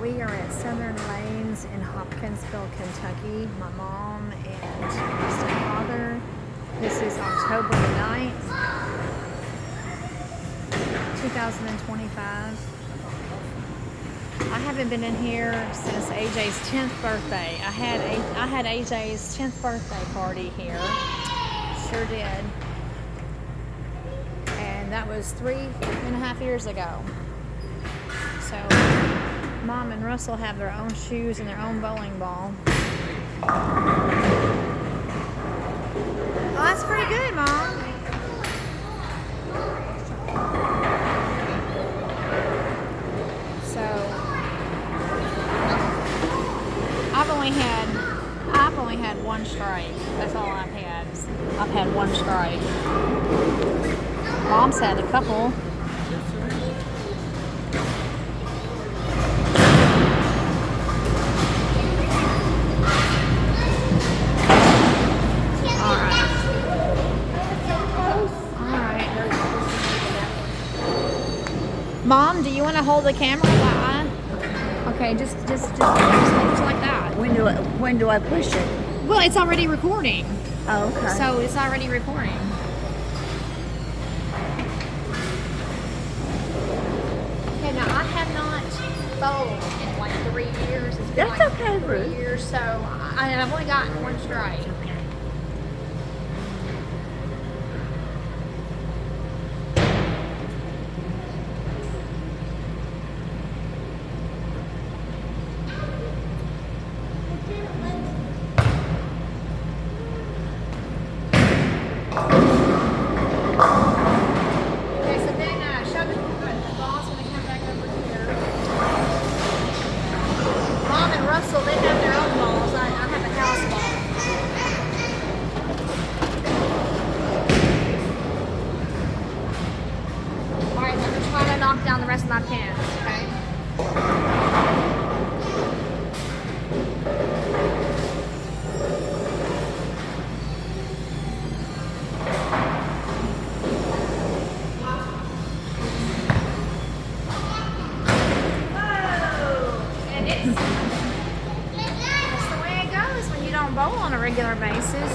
We are at Southern Lanes in Hopkinsville, Kentucky. My mom and my stepfather. This is October the 9th, 2025. I haven't been in here since AJ's 10th birthday. I had AJ's 10th birthday party here. Sure did. And that was 3.5 years ago. So Mom and Russell have their own shoes and their own bowling ball. Oh, that's pretty good, Mom. So I've only had one strike. That's all I've had. I've had one strike. Mom's had a couple. Mom, do you want to hold the camera? Okay, just like that. When do I push it? Well, it's already recording. Oh, okay. So it's already recording. Okay, now I have not bowled in like 3 years. It's been That's like okay, 3 Ruth. years, so I've only gotten one strike. Russell, they have their own balls. I have a house ball. Alright, I'm just trying to knock down the rest of my pins, okay? Don't bowl on a regular basis.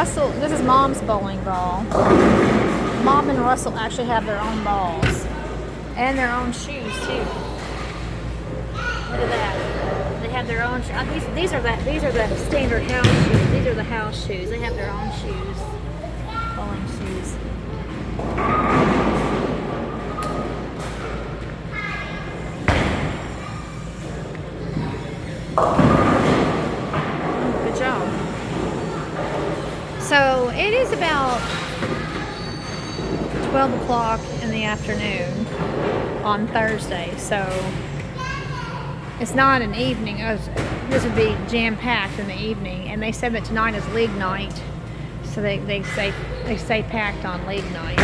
So, this is Mom's bowling ball. Mom and Russell actually have their own balls and their own shoes too. Look at that. They have their own shoes. These are the standard house shoes. These are the house shoes. They have their own shoes, bowling shoes. Good job. So it is about 12 o'clock in the afternoon on Thursday. So it's not an evening. This would be jam-packed in the evening, and they said that tonight is league night, so they stay packed on league night.